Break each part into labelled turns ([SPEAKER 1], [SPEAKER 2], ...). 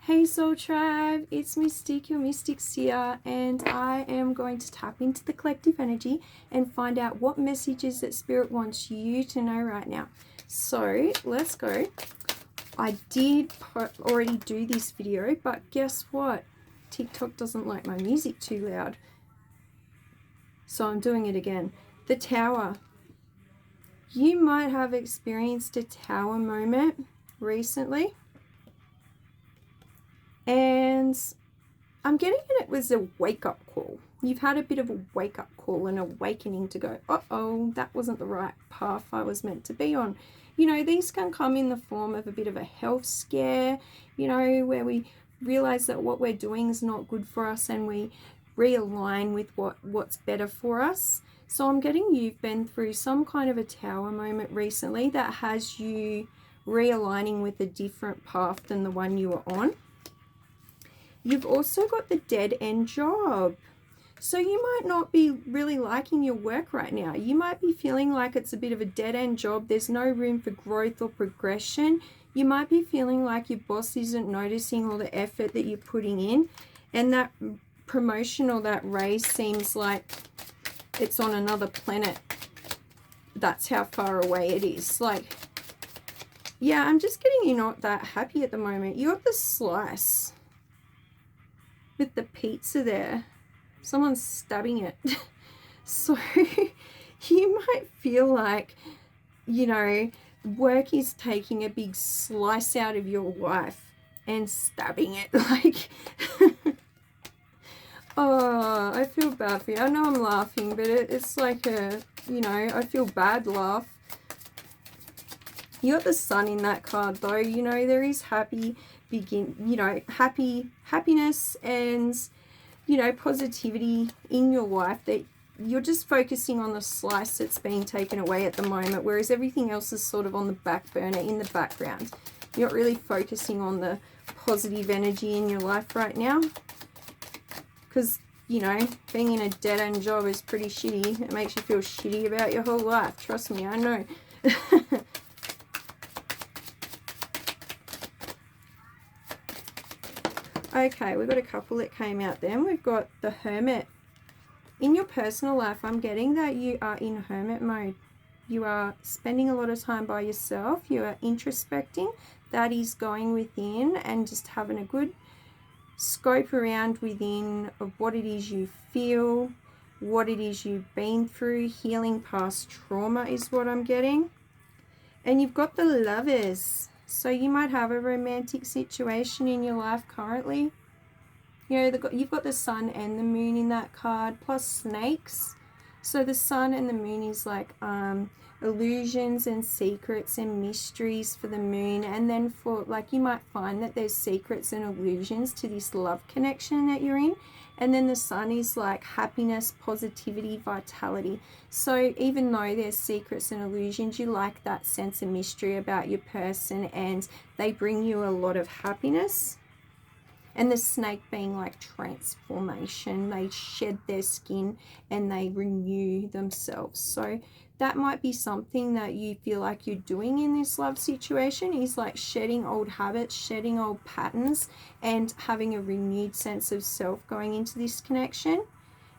[SPEAKER 1] Hey Soul Tribe, it's Mystique, your Mystic Seer, and I am going to tap into the collective energy and find out what messages that Spirit wants you to know right now. So let's go. I did already do this video, but guess what? TikTok doesn't like my music too loud. So I'm doing it again. The Tower. You might have experienced a tower moment recently. And I'm getting it was a wake-up call. You've had a bit of a wake-up call, an awakening to go, uh-oh, that wasn't the right path I was meant to be on. You know, these can come in the form of a bit of a health scare, you know, where we realize that what we're doing is not good for us and we realign with what's better for us. So I'm getting you've been through some kind of a tower moment recently that has you realigning with a different path than the one you were on. You've also got the dead end job. So you might not be really liking your work right now. You might be feeling like it's a bit of a dead end job. There's no room for growth or progression. You might be feeling like your boss isn't noticing all the effort that you're putting in. And that promotion or that raise seems like it's on another planet. That's how far away it is. Like, yeah, I'm just getting you not that happy at the moment. You got the slice with the pizza there. Someone's stabbing it. So you might feel like, you know, work is taking a big slice out of your life and stabbing it. Like, oh, I feel bad for you. I know I'm laughing, but it's like a, you know, I feel bad laugh. You got the sun in that card though. You know, there is happiness and, you know, positivity in your life, that you're just focusing on the slice that's being taken away at the moment, whereas everything else is sort of on the back burner, in the background. You're not really focusing on the positive energy in your life right now, because, you know, being in a dead-end job is pretty shitty. It makes you feel shitty about your whole life. Trust me, I know. Okay, we've got a couple that came out then. We've got the Hermit. In your personal life, I'm getting that you are in hermit mode. You are spending a lot of time by yourself. You are introspecting. That is going within and just having a good scope around within of what it is you feel, what it is you've been through. Healing past trauma is what I'm getting. And you've got the Lovers. So you might have a romantic situation in your life currently. You know, you've got the sun and the moon in that card, plus snakes. So the sun and the moon is like illusions and secrets and mysteries for the moon. And then for, like, you might find that there's secrets and illusions to this love connection that you're in. And then the sun is like happiness, positivity, vitality. So even though there's secrets and illusions, you like that sense of mystery about your person and they bring you a lot of happiness. And the snake being like transformation. They shed their skin and they renew themselves. So that might be something that you feel like you're doing in this love situation, is like shedding old habits, shedding old patterns, and having a renewed sense of self going into this connection.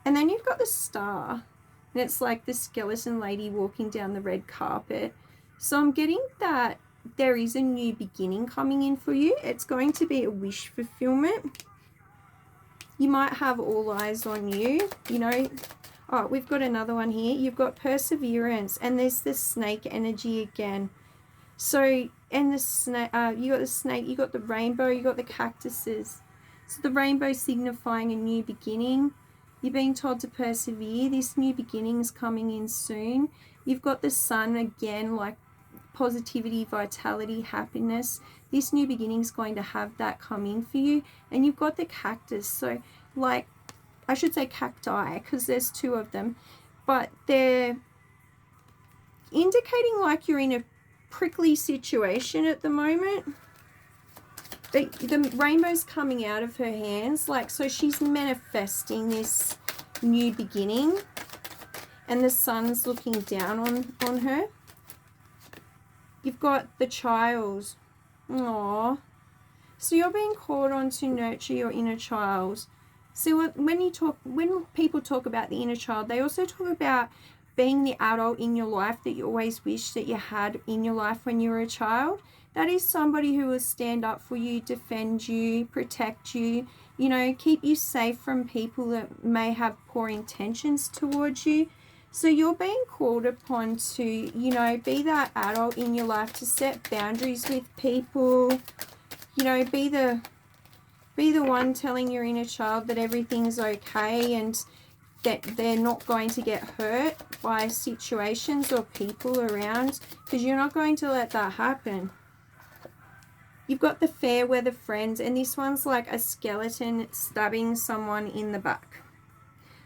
[SPEAKER 1] And then you've got the Star, and it's like the skeleton lady walking down the red carpet. So I'm getting that there is a new beginning coming in for you. It's going to be a wish fulfillment. You might have all eyes on you, you know. Oh, we've got another one here. You've got perseverance, and there's the snake energy again. So, and the snake, you got the snake, you got the rainbow, you got the cactuses. So the rainbow signifying a new beginning. You're being told to persevere. This new beginning is coming in soon. You've got the sun again, like positivity, vitality, happiness. This new beginning is going to have that come in for you. And you've got the cactus. So, like, I should say cacti, because there's two of them, but they're indicating like you're in a prickly situation at the moment. The rainbow's coming out of her hands, like, so she's manifesting this new beginning, and the sun's looking down on her. You've got the child. Aww. So you're being called on to nurture your inner child. So when people talk about the inner child, they also talk about being the adult in your life that you always wish that you had in your life when you were a child. That is somebody who will stand up for you, defend you, protect you, you know, keep you safe from people that may have poor intentions towards you. So you're being called upon to, you know, be that adult in your life, to set boundaries with people, you know, be the one telling your inner child that everything's okay and that they're not going to get hurt by situations or people around, because you're not going to let that happen. You've got the fair weather friend, and this one's like a skeleton stabbing someone in the back.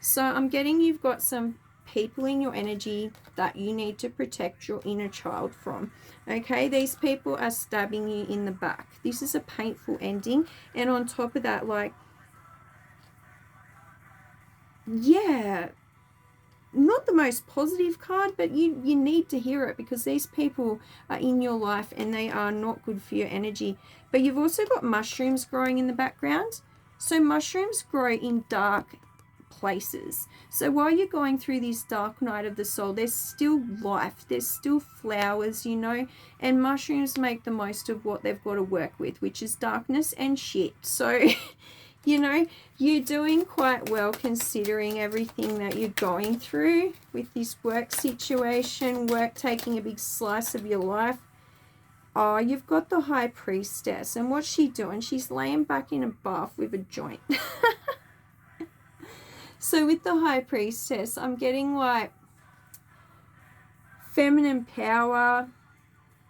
[SPEAKER 1] So I'm getting you've got some people in your energy that you need to protect your inner child from. Okay, these people are stabbing you in the back. This is a painful ending, and on top of that, like, yeah, not the most positive card, but you need to hear it, because these people are in your life and they are not good for your energy. But you've also got mushrooms growing in the background. So mushrooms grow in dark places. So while you're going through this dark night of the soul, there's still life, there's still flowers, you know, and mushrooms make the most of what they've got to work with, which is darkness and shit. So you know, you're doing quite well considering everything that you're going through with this work situation, work taking a big slice of your life. Oh, you've got the High Priestess, and what's she doing? She's laying back in a bath with a joint. So with the High Priestess, I'm getting like feminine power,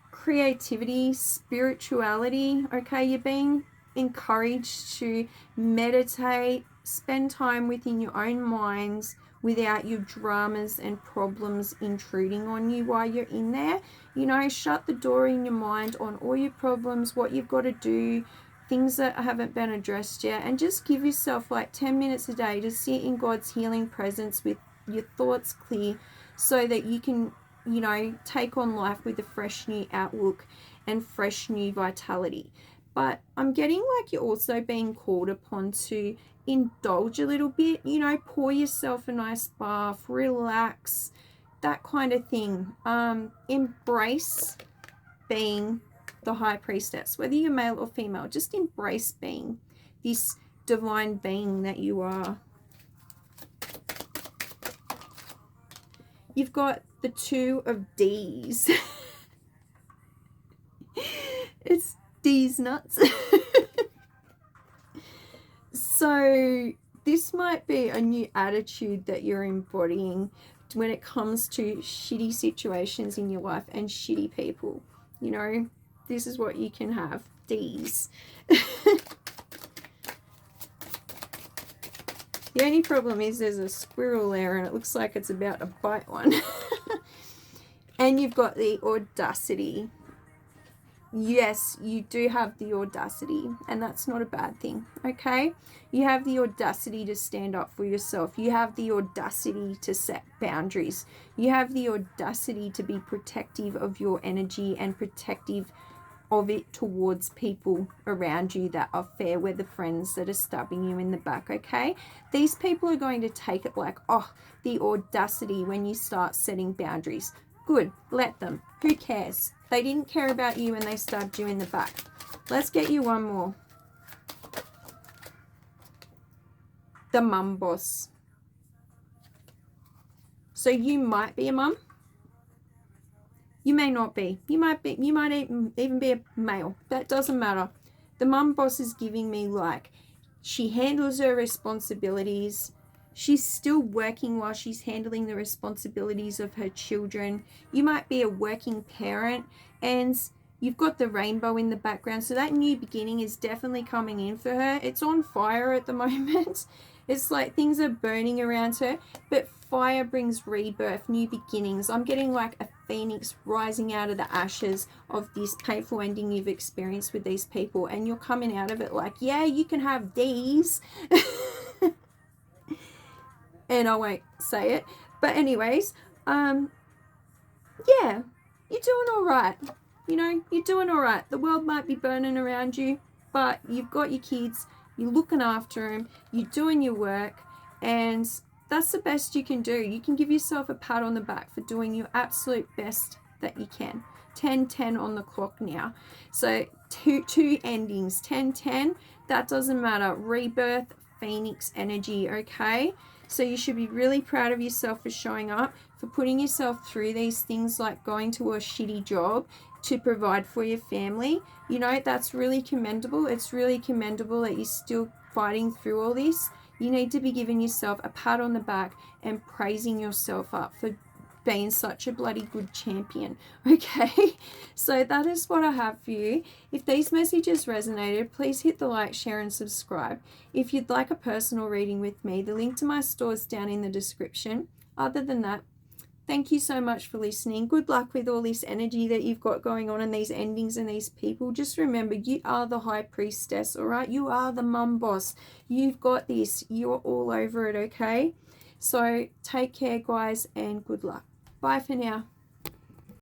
[SPEAKER 1] creativity, spirituality. Okay, you're being encouraged to meditate, spend time within your own minds without your dramas and problems intruding on you while you're in there. You know, shut the door in your mind on all your problems, what you've got to do, things that haven't been addressed yet, and just give yourself like 10 minutes a day to sit in God's healing presence with your thoughts clear, so that you can, you know, take on life with a fresh new outlook and fresh new vitality. But I'm getting like you're also being called upon to indulge a little bit, you know, pour yourself a nice bath, relax, that kind of thing. Embrace being the High Priestess, whether you're male or female. Just embrace being this divine being that you are. You've got the Two of D's. It's D's nuts. So this might be a new attitude that you're embodying when it comes to shitty situations in your life and shitty people. You know, this is what you can have. D's. The only problem is there's a squirrel there and it looks like it's about to bite one. And you've got the Audacity. Yes, you do have the audacity, and that's not a bad thing, okay? You have the audacity to stand up for yourself. You have the audacity to set boundaries. You have the audacity to be protective of your energy and protective of it towards people around you that are fair weather friends that are stabbing you in the back, okay? These people are going to take it like, oh, the audacity when you start setting boundaries. Good, let them. Who cares? They didn't care about you when they stabbed you in the back. Let's get you one more. The Mum Boss. So you might be a mum. You may not be. You might even be a male. That doesn't matter. The Mum Boss is giving me like, she handles her responsibilities. She's still working while she's handling the responsibilities of her children. You might be a working parent, and you've got the rainbow in the background. So that new beginning is definitely coming in for her. It's on fire at the moment. It's like things are burning around her, but fire brings rebirth, new beginnings. I'm getting like a phoenix rising out of the ashes of this painful ending you've experienced with these people, and you're coming out of it like, yeah, you can have these. And I won't say it, but anyways, yeah, you're doing all right. You know, you're doing all right. The world might be burning around you, but you've got your kids, you're looking after them, you're doing your work, and that's the best you can do. You can give yourself a pat on the back for doing your absolute best that you can. 10-10 on the clock now. So two endings, 10-10, that doesn't matter. Rebirth, Phoenix energy, okay? So you should be really proud of yourself for showing up, for putting yourself through these things like going to a shitty job to provide for your family. You know, that's really commendable. It's really commendable that you're still fighting through all this. You need to be giving yourself a pat on the back and praising yourself up for being such a bloody good champion, okay? So that is what I have for you. If these messages resonated, please hit the like, share, and subscribe. If you'd like a personal reading with me, the link to my store is down in the description. Other than that, thank you so much for listening. Good luck with all this energy that you've got going on and these endings and these people. Just remember, you are the high priestess, all right? You are the mum boss. You've got this. You're all over it, okay? So take care, guys, and good luck. Bye for now.